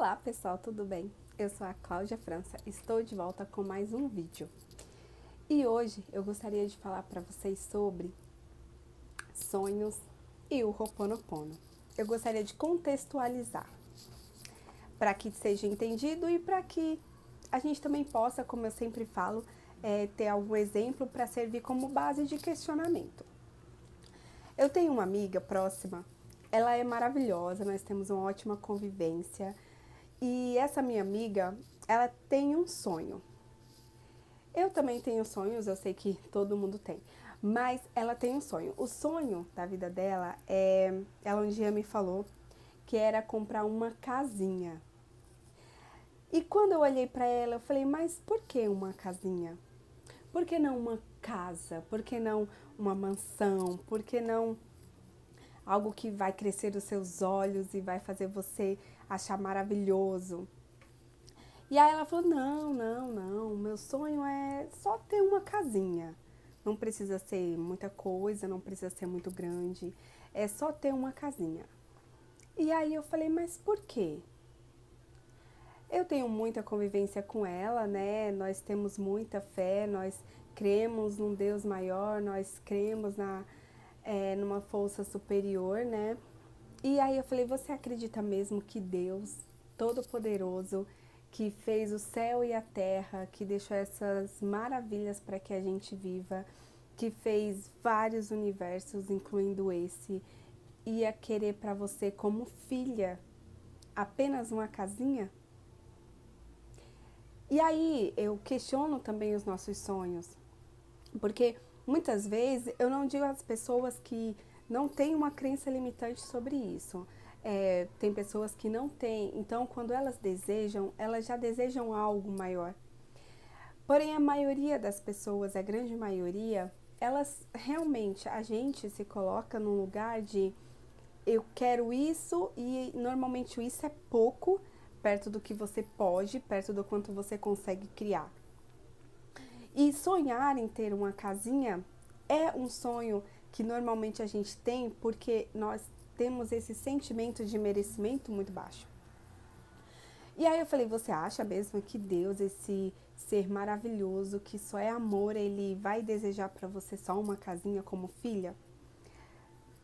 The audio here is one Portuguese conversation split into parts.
Olá pessoal, tudo bem? Eu sou a Cláudia França, estou de volta com mais um vídeo. E hoje eu gostaria de falar para vocês sobre sonhos e o Ho'oponopono. Eu gostaria de contextualizar para que seja entendido e para que a gente também possa, como eu sempre falo, ter algum exemplo para servir como base de questionamento. Eu tenho uma amiga próxima, ela é maravilhosa, nós temos uma ótima convivência. E essa minha amiga, ela tem um sonho. Eu também tenho sonhos, eu sei que todo mundo tem. Mas ela tem um sonho. O sonho da vida dela ela um dia me falou que era comprar uma casinha. E quando eu olhei para ela, eu falei, mas por que uma casinha? Por que não uma casa? Por que não uma mansão? Por que não algo que vai crescer os seus olhos e vai fazer você achar maravilhoso? E aí ela falou, não, meu sonho é só ter uma casinha. Não precisa ser muita coisa, não precisa ser muito grande, é só ter uma casinha. E aí eu falei, mas por quê? Eu tenho muita convivência com ela, né? Nós temos muita fé, nós cremos num Deus maior, nós cremos numa força superior, né? E aí eu falei, você acredita mesmo que Deus Todo-Poderoso, que fez o céu e a terra, que deixou essas maravilhas para que a gente viva, que fez vários universos, incluindo esse, ia querer para você como filha apenas uma casinha? E aí eu questiono também os nossos sonhos, porque muitas vezes eu não digo às pessoas que não têm uma crença limitante sobre isso. Tem pessoas que não têm, então quando elas já desejam algo maior. Porém, a maioria das pessoas, a grande maioria, elas realmente, a gente se coloca num lugar de eu quero isso e normalmente isso é pouco perto do que você pode, perto do quanto você consegue criar. E sonhar em ter uma casinha é um sonho que normalmente a gente tem porque nós temos esse sentimento de merecimento muito baixo. E aí eu falei, você acha mesmo que Deus, esse ser maravilhoso, que só é amor, ele vai desejar para você só uma casinha como filha?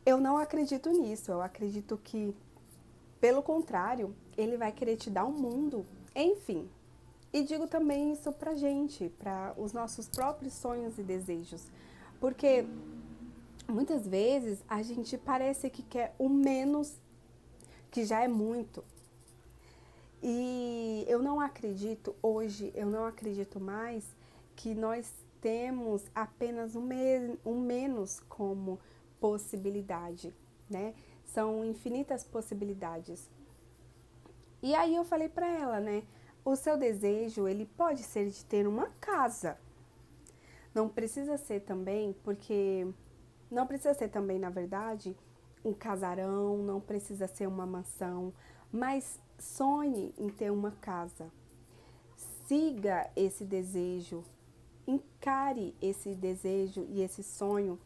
Eu não acredito nisso, eu acredito que, pelo contrário, ele vai querer te dar um mundo, enfim. E digo também isso pra gente, para os nossos próprios sonhos e desejos. Porque muitas vezes a gente parece que quer o menos, que já é muito. E eu não acredito, hoje, eu não acredito mais que nós temos apenas um menos como possibilidade, né? São infinitas possibilidades. E aí eu falei pra ela, né? O seu desejo, ele pode ser de ter uma casa. Não precisa ser também, porque não precisa ser também, na verdade, um casarão, não precisa ser uma mansão, mas sonhe em ter uma casa. Siga esse desejo, encare esse desejo e esse sonho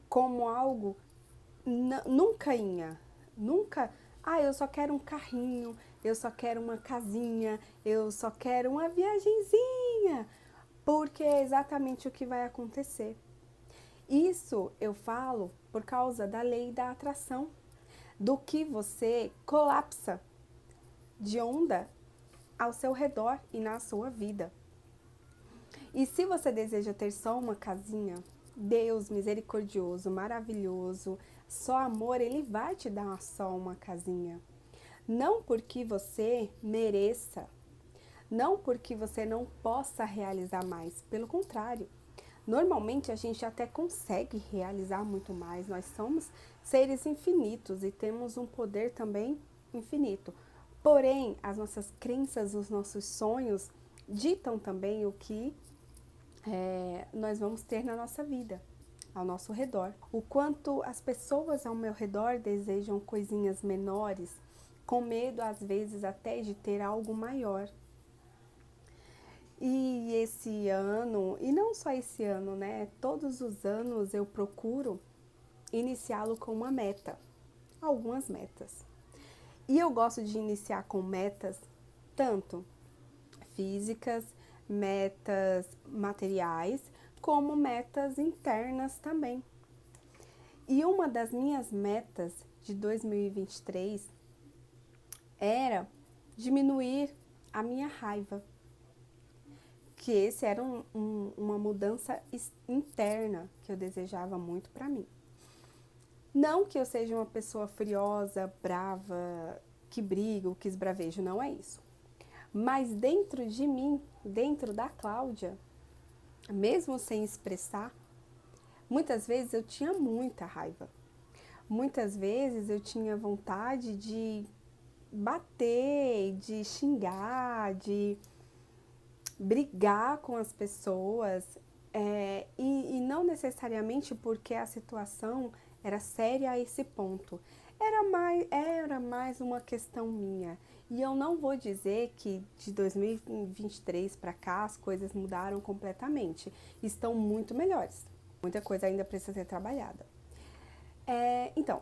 como algo nunca ia, nunca, eu só quero um carrinho, eu só quero uma casinha, eu só quero uma viagenzinha, porque é exatamente o que vai acontecer. Isso eu falo por causa da lei da atração, do que você colapsa de onda ao seu redor e na sua vida. E se você deseja ter só uma casinha, Deus misericordioso, maravilhoso, só amor, ele vai te dar só uma casinha. Não porque você mereça, não porque você não possa realizar mais, pelo contrário. Normalmente a gente até consegue realizar muito mais, nós somos seres infinitos e temos um poder também infinito. Porém, as nossas crenças, os nossos sonhos ditam também o que nós vamos ter na nossa vida, ao nosso redor. O quanto as pessoas ao meu redor desejam coisinhas menores, com medo às vezes até de ter algo maior. E esse ano, e não só esse ano, né? Todos os anos eu procuro iniciá-lo com uma meta, algumas metas. E eu gosto de iniciar com metas, tanto físicas, metas materiais, como metas internas também. E uma das minhas metas de 2023 era diminuir a minha raiva. Que esse era uma mudança interna que eu desejava muito para mim. Não que eu seja uma pessoa furiosa, brava, que briga, que esbravejo, não é isso. Mas dentro de mim, dentro da Cláudia, mesmo sem expressar, muitas vezes eu tinha muita raiva. Muitas vezes eu tinha vontade de bater, de xingar, de brigar com as pessoas, e não necessariamente porque a situação era séria a esse ponto. Era mais uma questão minha. E eu não vou dizer que de 2023 para cá as coisas mudaram completamente. Estão muito melhores. Muita coisa ainda precisa ser trabalhada. Então,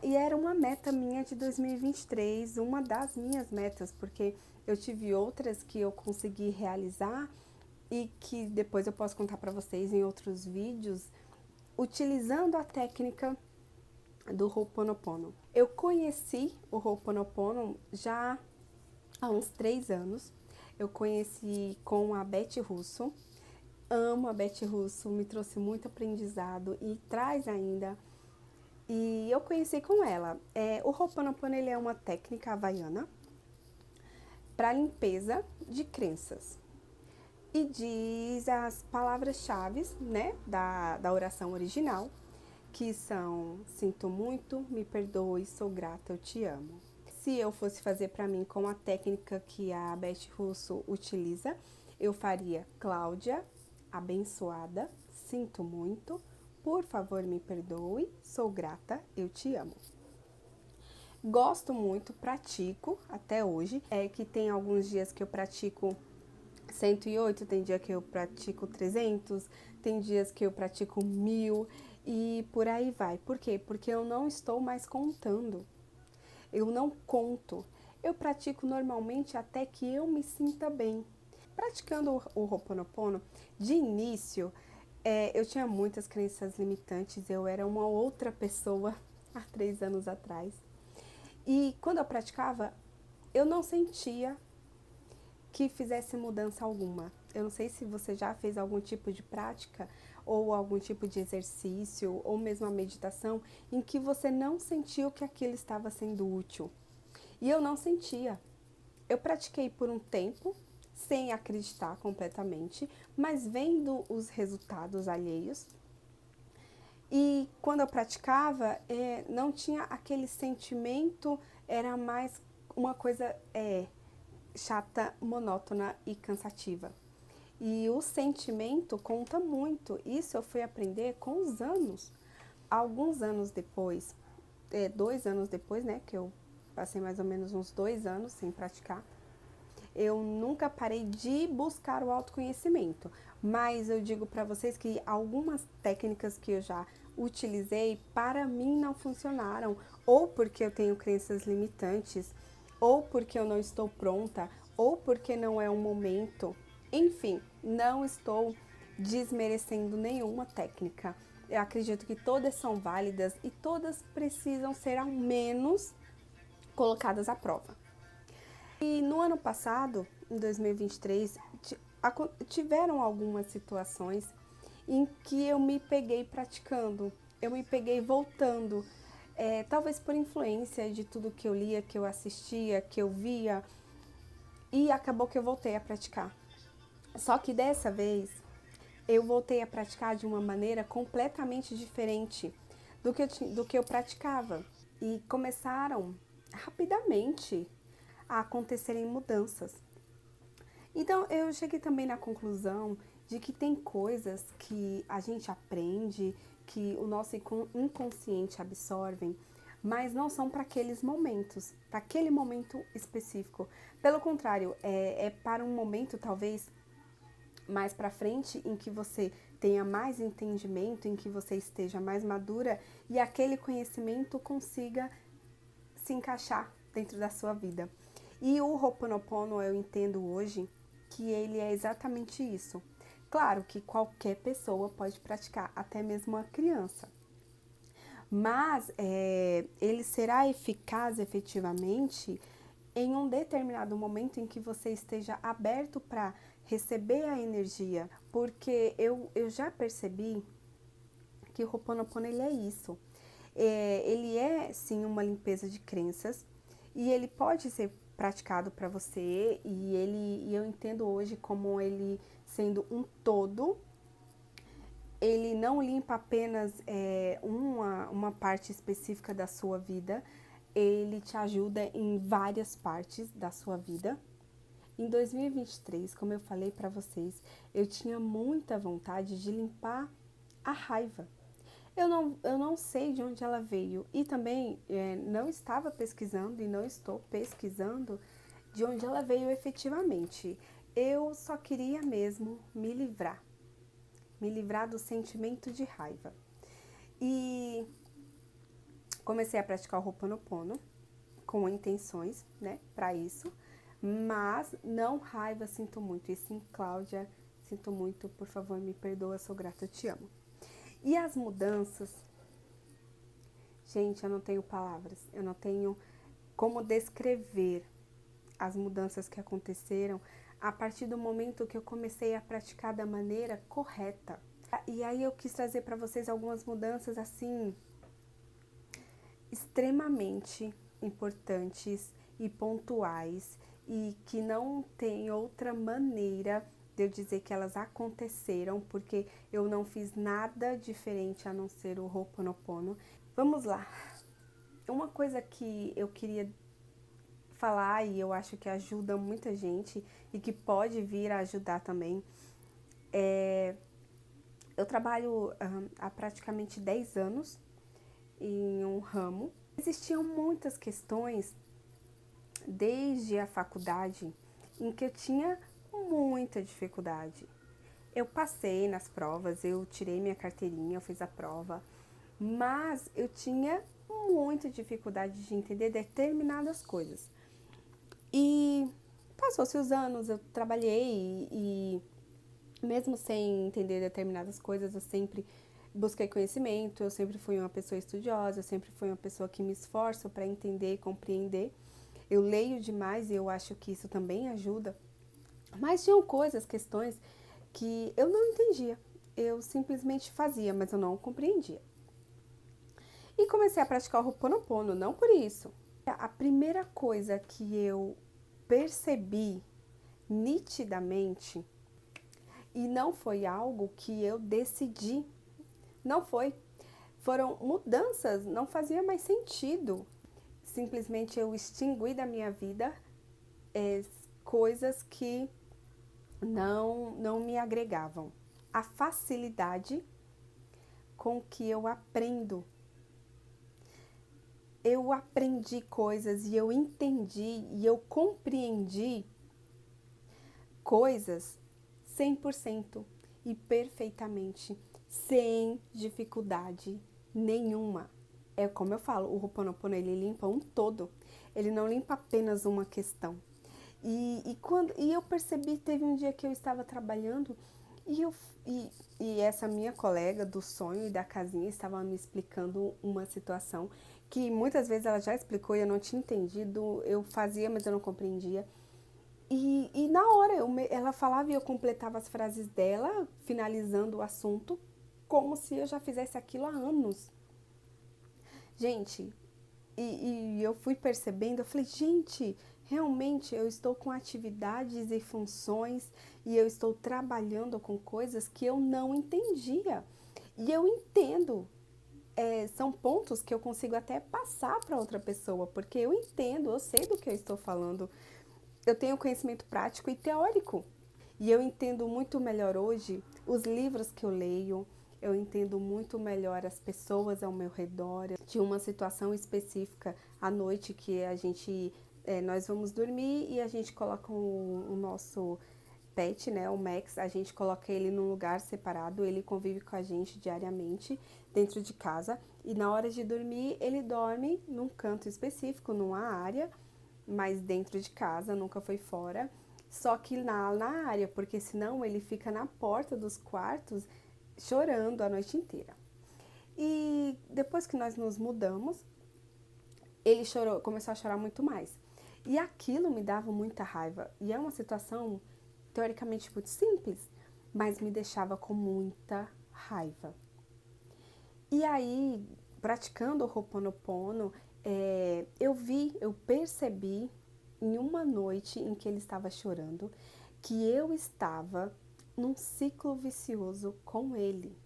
e era uma meta minha de 2023, uma das minhas metas, porque eu tive outras que eu consegui realizar e que depois eu posso contar para vocês em outros vídeos, utilizando a técnica do Ho'oponopono. Eu conheci o Ho'oponopono já há uns 3 anos. Eu conheci com a Beth Russo. Amo a Beth Russo, me trouxe muito aprendizado e traz ainda. E eu conheci com ela. O Ho'oponopono, ele é uma técnica havaiana para limpeza de crenças. E diz as palavras-chave, né, da oração original, que são: sinto muito, me perdoe, sou grata, eu te amo. Se eu fosse fazer para mim com a técnica que a Beth Russo utiliza, eu faria: Cláudia, abençoada, sinto muito, por favor me perdoe, sou grata, eu te amo. Gosto muito, pratico até hoje. Que tem alguns dias que eu pratico 108, tem dia que eu pratico 300, tem dias que eu pratico 1000 e por aí vai. Por quê? Porque eu não estou mais contando. Eu não conto. Eu pratico normalmente até que eu me sinta bem. Praticando o Ho'oponopono, de início, eu tinha muitas crenças limitantes. Eu era uma outra pessoa há 3 anos atrás. E quando eu praticava, eu não sentia que fizesse mudança alguma. Eu não sei se você já fez algum tipo de prática ou algum tipo de exercício ou mesmo a meditação em que você não sentiu que aquilo estava sendo útil. E eu não sentia. Eu pratiquei por um tempo, sem acreditar completamente, mas vendo os resultados alheios. E quando eu praticava, não tinha aquele sentimento, era mais uma coisa chata, monótona e cansativa. E o sentimento conta muito. Isso eu fui aprender com os anos. Alguns anos depois, 2 anos depois, né, que eu passei mais ou menos uns 2 anos sem praticar, eu nunca parei de buscar o autoconhecimento, mas eu digo para vocês que algumas técnicas que eu já utilizei, para mim não funcionaram, ou porque eu tenho crenças limitantes, ou porque eu não estou pronta, ou porque não é o momento. Enfim, não estou desmerecendo nenhuma técnica. Eu acredito que todas são válidas e todas precisam ser ao menos colocadas à prova. E no ano passado, em 2023, tiveram algumas situações em que eu me peguei praticando, eu me peguei voltando, talvez por influência de tudo que eu lia, que eu assistia, que eu via, e acabou que eu voltei a praticar. Só que dessa vez, eu voltei a praticar de uma maneira completamente diferente do que eu praticava. E começaram rapidamente a acontecerem mudanças. Então, eu cheguei também na conclusão de que tem coisas que a gente aprende, que o nosso inconsciente absorve, mas não são para aqueles momentos, para aquele momento específico. Pelo contrário, é para um momento talvez mais para frente, em que você tenha mais entendimento, em que você esteja mais madura e aquele conhecimento consiga se encaixar dentro da sua vida. E o Ho'oponopono, eu entendo hoje que ele é exatamente isso. Claro que qualquer pessoa pode praticar, até mesmo uma criança. Mas ele será eficaz efetivamente em um determinado momento em que você esteja aberto para receber a energia. Porque eu já percebi que o Ho'oponopono ele é isso. Ele é sim uma limpeza de crenças e ele pode ser praticado para você e eu entendo hoje como ele sendo um todo. Ele não limpa apenas uma parte específica da sua vida, ele te ajuda em várias partes da sua vida. Em 2023, como eu falei para vocês, eu tinha muita vontade de limpar a raiva. Eu não sei de onde ela veio e também não estava pesquisando e não estou pesquisando de onde ela veio efetivamente. Eu só queria mesmo me livrar do sentimento de raiva. E comecei a praticar o Ho'oponopono com intenções, né, para isso. Mas não raiva, sinto muito. E sim, Cláudia, sinto muito, por favor, me perdoa, sou grata, eu te amo. E as mudanças, gente, eu não tenho palavras, eu não tenho como descrever as mudanças que aconteceram a partir do momento que eu comecei a praticar da maneira correta. E aí eu quis trazer para vocês algumas mudanças assim extremamente importantes e pontuais e que não tem outra maneira de eu dizer que elas aconteceram, porque eu não fiz nada diferente a não ser o Ho'oponopono. Vamos lá. Uma coisa que eu queria falar e eu acho que ajuda muita gente e que pode vir a ajudar também eu trabalho há praticamente 10 anos em um ramo. Existiam muitas questões desde a faculdade em que eu tinha muita dificuldade. Eu passei nas provas, eu tirei minha carteirinha, eu fiz a prova, mas eu tinha muita dificuldade de entender determinadas coisas. E passou-se os anos, eu trabalhei e mesmo sem entender determinadas coisas, eu sempre busquei conhecimento, eu sempre fui uma pessoa estudiosa, eu sempre fui uma pessoa que me esforço para entender e compreender. Eu leio demais e eu acho que isso também ajuda. Mas tinham coisas, questões que eu não entendia. Eu simplesmente fazia, mas eu não compreendia. E comecei a praticar o Ho'oponopono, não por isso. A primeira coisa que eu percebi nitidamente, e não foi algo que eu decidi, não foi. Foram mudanças, não fazia mais sentido. Simplesmente eu extingui da minha vida coisas que não me agregavam. A facilidade com que eu aprendo. Eu aprendi coisas e eu entendi e eu compreendi coisas 100% e perfeitamente, sem dificuldade nenhuma. É como eu falo, o Ho'oponopono ele limpa um todo, ele não limpa apenas uma questão. E eu percebi, teve um dia que eu estava trabalhando e essa minha colega do sonho e da casinha estava me explicando uma situação que muitas vezes ela já explicou e eu não tinha entendido, eu fazia, mas eu não compreendia. E na hora ela falava e eu completava as frases dela, finalizando o assunto, como se eu já fizesse aquilo há anos. Gente, e eu fui percebendo, eu falei, gente, realmente eu estou com atividades e funções e eu estou trabalhando com coisas que eu não entendia. E eu entendo. São pontos que eu consigo até passar para outra pessoa, porque eu entendo, eu sei do que eu estou falando. Eu tenho conhecimento prático e teórico. E eu entendo muito melhor hoje os livros que eu leio, eu entendo muito melhor as pessoas ao meu redor. Tinha uma situação específica à noite que nós vamos dormir e a gente coloca o nosso pet, né, o Max, a gente coloca ele num lugar separado, ele convive com a gente diariamente dentro de casa e na hora de dormir ele dorme num canto específico, numa área mas dentro de casa, nunca foi fora. Só que na área, porque senão ele fica na porta dos quartos chorando a noite inteira. E depois que nós nos mudamos, ele chorou, começou a chorar muito mais. E aquilo me dava muita raiva. E é uma situação teoricamente muito simples, mas me deixava com muita raiva. E aí, praticando o Ho'oponopono, eu percebi em uma noite em que ele estava chorando, que eu estava num ciclo vicioso com ele.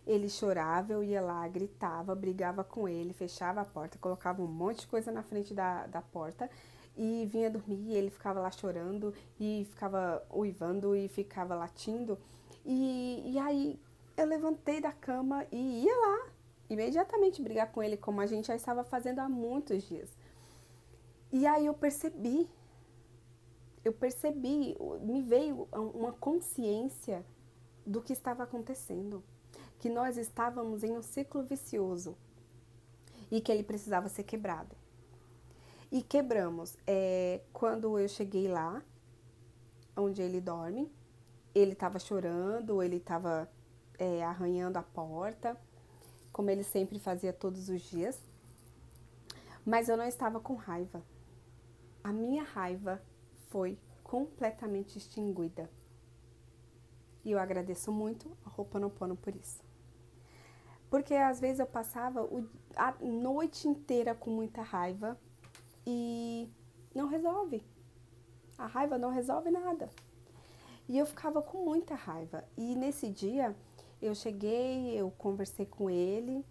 Ele chorava, eu ia lá, gritava, brigava com ele, fechava a porta, colocava um monte de coisa na frente da porta e vinha dormir e ele ficava lá chorando e ficava uivando e ficava latindo. E aí eu levantei da cama e ia lá, imediatamente brigar com ele, como a gente já estava fazendo há muitos dias. E aí me veio uma consciência do que estava acontecendo, que nós estávamos em um ciclo vicioso e que ele precisava ser quebrado. E quebramos. Quando eu cheguei lá, onde ele dorme, ele estava chorando, ele estava arranhando a porta, como ele sempre fazia todos os dias, mas eu não estava com raiva. A minha raiva foi completamente extinguida. E eu agradeço muito a Ho'oponopono por isso. Porque às vezes eu passava a noite inteira com muita raiva e não resolve. A raiva não resolve nada. E eu ficava com muita raiva. E nesse dia eu cheguei, eu conversei com ele,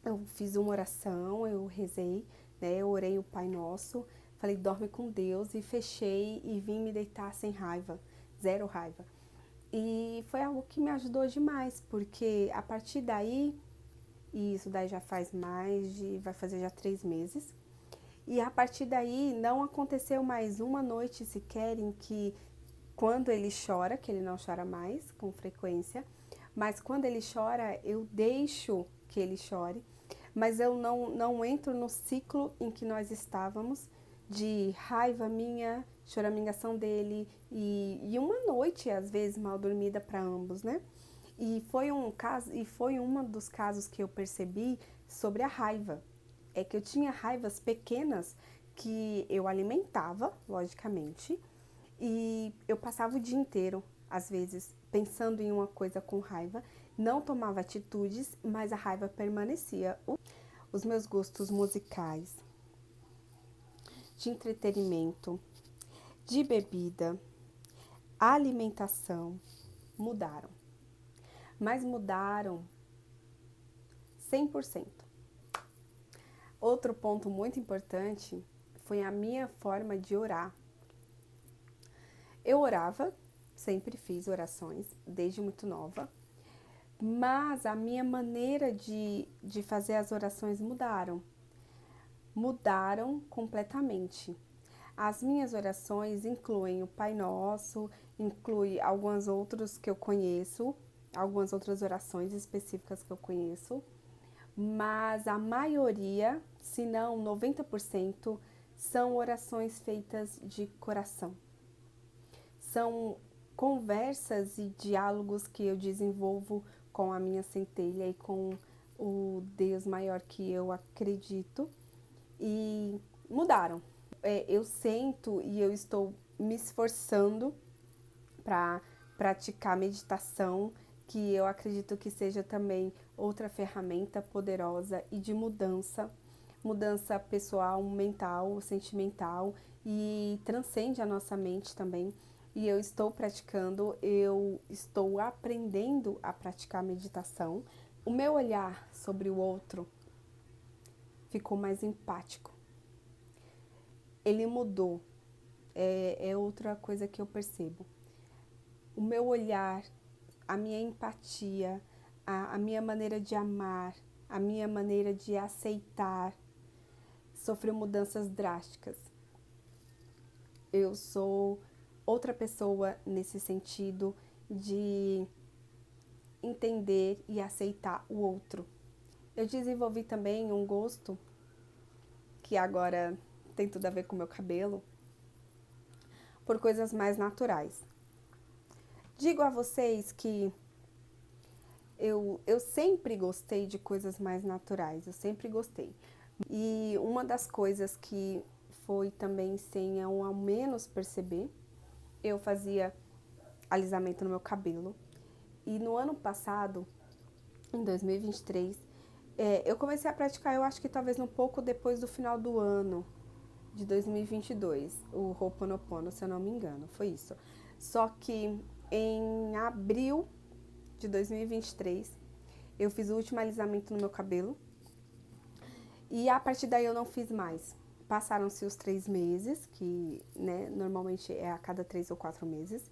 eu fiz uma oração, eu rezei, né? Eu orei o Pai Nosso, falei, dorme com Deus, e fechei e vim me deitar sem raiva, zero raiva. E foi algo que me ajudou demais, porque a partir daí, e isso daí já faz vai fazer já 3 meses, e a partir daí não aconteceu mais uma noite sequer em que, quando ele chora, que ele não chora mais com frequência, mas quando ele chora, eu deixo que ele chore, mas eu não entro no ciclo em que nós estávamos, de raiva minha, choramingação dele, e uma noite, às vezes, mal dormida para ambos, né? E foi um dos casos que eu percebi sobre a raiva. É que eu tinha raivas pequenas que eu alimentava, logicamente, e eu passava o dia inteiro, às vezes, pensando em uma coisa com raiva, não tomava atitudes, mas a raiva permanecia. Os meus gostos musicais, de entretenimento, de bebida, alimentação, mudaram. Mas mudaram 100%. Outro ponto muito importante foi a minha forma de orar. Eu orava, sempre fiz orações, desde muito nova, mas a minha maneira de fazer as orações mudaram completamente. As minhas orações incluem o Pai Nosso, inclui algumas outras que eu conheço, algumas outras orações específicas que eu conheço, mas a maioria, se não 90%, são orações feitas de coração. São conversas e diálogos que eu desenvolvo com a minha centelha e com o Deus maior que eu acredito, e mudaram. Eu sento e eu estou me esforçando para praticar meditação, que eu acredito que seja também outra ferramenta poderosa e de mudança pessoal, mental, sentimental, e transcende a nossa mente também. E eu estou praticando, eu estou aprendendo a praticar meditação. O meu olhar sobre o outro ficou mais empático. Ele mudou. É outra coisa que eu percebo. O meu olhar, a minha empatia, a minha maneira de amar, a minha maneira de aceitar, sofreu mudanças drásticas. Eu sou outra pessoa nesse sentido de entender e aceitar o outro. Eu desenvolvi também um gosto que agora tem tudo a ver com o meu cabelo, por coisas mais naturais. Digo a vocês que eu sempre gostei de coisas mais naturais, eu sempre gostei. E uma das coisas que foi também sem eu ao menos perceber, eu fazia alisamento no meu cabelo. E no ano passado, em 2023, eu comecei a praticar, eu acho que talvez um pouco depois do final do ano de 2022, o Ho'oponopono, se eu não me engano, foi isso. Só que em abril de 2023, eu fiz o último alisamento no meu cabelo e a partir daí eu não fiz mais. Passaram-se os 3 meses, que né, normalmente é a cada 3 ou 4 meses.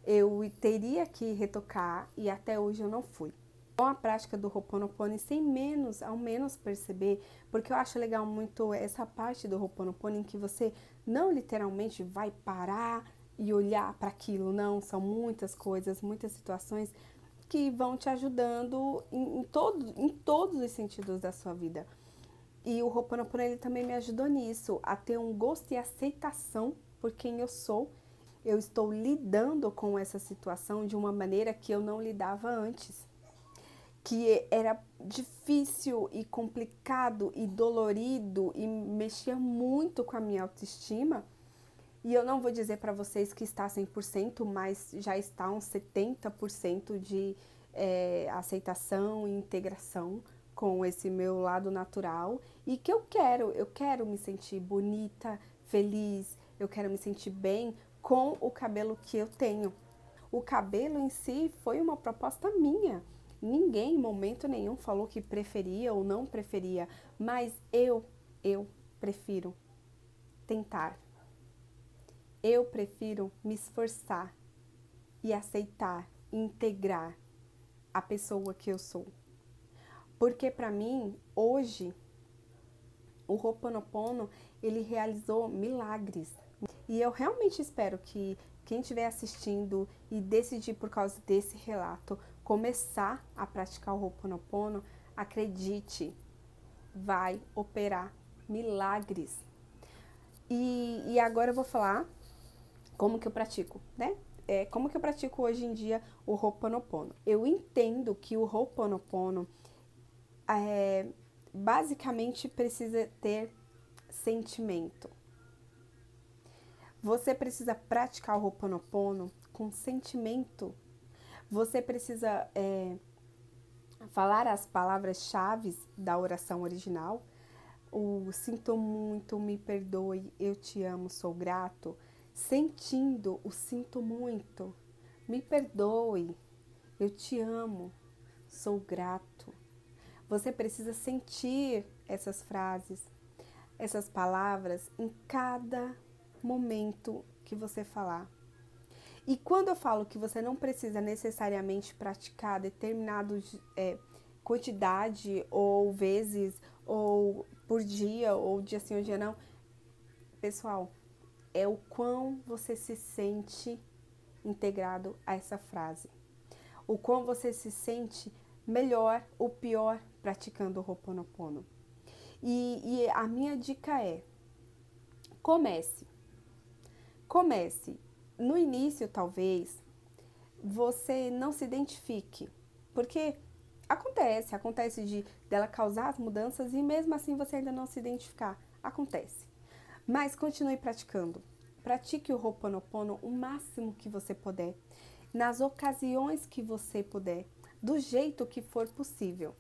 Eu teria que retocar e até hoje eu não fui. Com a prática do Ho'oponopono, sem ao menos perceber, porque eu acho legal muito essa parte do Ho'oponopono em que você não literalmente vai parar e olhar para aquilo, não, são muitas coisas, muitas situações que vão te ajudando em todos os sentidos da sua vida. E o Ho'oponopono, ele também me ajudou nisso, a ter um gosto e aceitação por quem eu sou. Eu estou lidando com essa situação de uma maneira que eu não lidava antes, que era difícil e complicado e dolorido e mexia muito com a minha autoestima. E eu não vou dizer para vocês que está 100%, mas já está uns 70% de aceitação e integração com esse meu lado natural. E que eu quero me sentir bonita, feliz, eu quero me sentir bem com o cabelo que eu tenho. O cabelo em si foi uma proposta minha. Ninguém em momento nenhum falou que preferia ou não preferia, mas eu prefiro tentar. Eu prefiro me esforçar e aceitar, integrar a pessoa que eu sou. Porque para mim, hoje, o Ho'oponopono, ele realizou milagres. E eu realmente espero que quem estiver assistindo e decidir por causa desse relato começar a praticar o Ho'oponopono, acredite, vai operar milagres. E agora eu vou falar como que eu pratico, né? Como que eu pratico hoje em dia o Ho'oponopono. Eu entendo que o Ho'oponopono basicamente precisa ter sentimento. Você precisa praticar o Ho'oponopono com sentimento. Você precisa falar as palavras-chave da oração original. O sinto muito, me perdoe, eu te amo, sou grato. Sentindo o sinto muito, me perdoe, eu te amo, sou grato. Você precisa sentir essas frases, essas palavras em cada momento que você falar. E quando eu falo que você não precisa necessariamente praticar determinada quantidade ou vezes, ou por dia, ou dia sim ou dia não, pessoal, é o quão você se sente integrado a essa frase. O quão você se sente melhor ou pior praticando o Ho'oponopono. E a minha dica é, comece. No início, talvez, você não se identifique, porque acontece dela causar as mudanças e mesmo assim você ainda não se identificar. Acontece. Mas continue praticando. Pratique o Ho'oponopono o máximo que você puder, nas ocasiões que você puder, do jeito que for possível.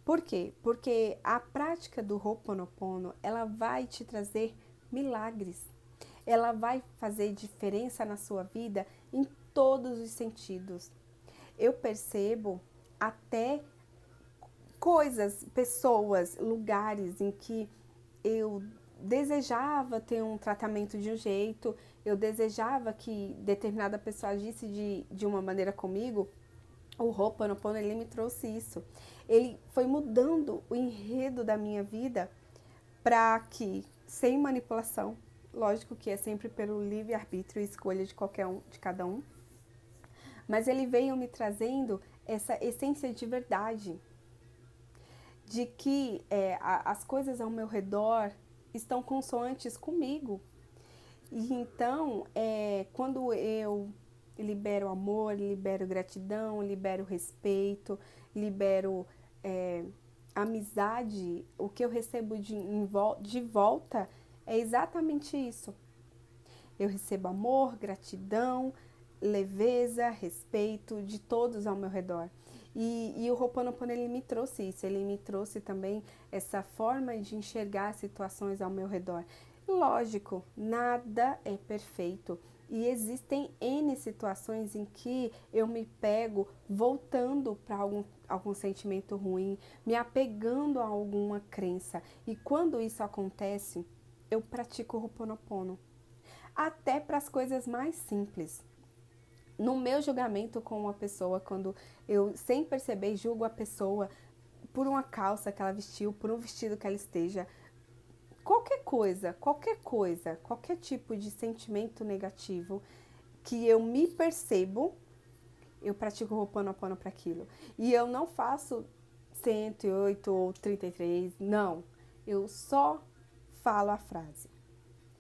Por quê? Porque a prática do Ho'oponopono, ela vai te trazer milagres. Ela vai fazer diferença na sua vida em todos os sentidos. Eu percebo até coisas, pessoas, lugares em que eu desejava ter um tratamento de um jeito, eu desejava que determinada pessoa agisse de uma maneira comigo. O Ho'oponopono, ele me trouxe isso. Ele foi mudando o enredo da minha vida para que, sem manipulação, lógico que é sempre pelo livre-arbítrio e escolha de cada um, mas ele veio me trazendo essa essência de verdade, de que as coisas ao meu redor estão consoantes comigo. E então, quando eu libero amor, libero gratidão, libero respeito, libero amizade, o que eu recebo de volta é exatamente isso. Eu recebo amor, gratidão, leveza, respeito de todos ao meu redor. E o Ho'oponopono, ele me trouxe isso, ele me trouxe também essa forma de enxergar situações ao meu redor. Lógico, nada é perfeito. E existem N situações em que eu me pego voltando para algum sentimento ruim, me apegando a alguma crença. E quando isso acontece, eu pratico o Ho'oponopono. Até para as coisas mais simples. No meu julgamento com uma pessoa, quando eu, sem perceber, julgo a pessoa por uma calça que ela vestiu, por um vestido que ela esteja, qualquer tipo de sentimento negativo que eu me percebo, eu pratico o Ho'oponopono para aquilo. E eu não faço 108 ou 33, não. Eu só falo a frase: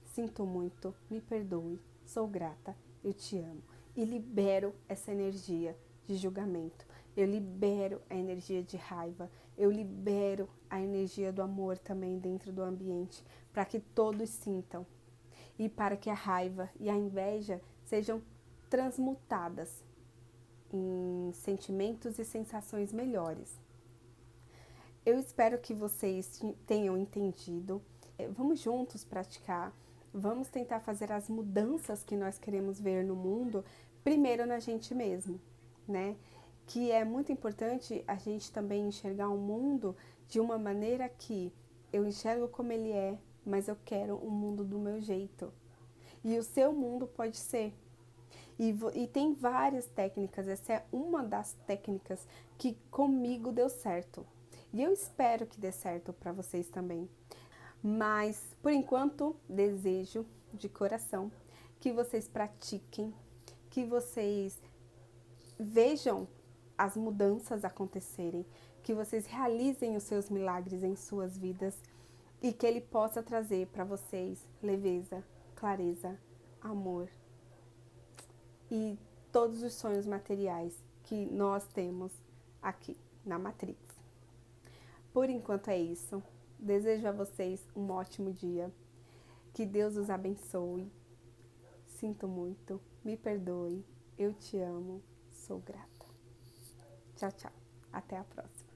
sinto muito, me perdoe, sou grata, eu te amo. E libero essa energia de julgamento. Eu libero a energia de raiva. Eu libero a energia do amor também dentro do ambiente, para que todos sintam. E para que a raiva e a inveja sejam transmutadas em sentimentos e sensações melhores. Eu espero que vocês tenham entendido. Vamos juntos praticar. Vamos tentar fazer as mudanças que nós queremos ver no mundo, primeiro na gente mesmo, né? Que é muito importante a gente também enxergar o mundo de uma maneira que eu enxergo como ele é, mas eu quero um mundo do meu jeito. E o seu mundo pode ser. E tem várias técnicas, essa é uma das técnicas que comigo deu certo. E eu espero que dê certo para vocês também. Mas, por enquanto, desejo de coração que vocês pratiquem, que vocês vejam as mudanças acontecerem, que vocês realizem os seus milagres em suas vidas e que ele possa trazer para vocês leveza, clareza, amor e todos os sonhos materiais que nós temos aqui na Matrix. Por enquanto é isso. Desejo a vocês um ótimo dia. Que Deus os abençoe. Sinto muito. Me perdoe. Eu te amo. Sou grata. Tchau, tchau. Até a próxima.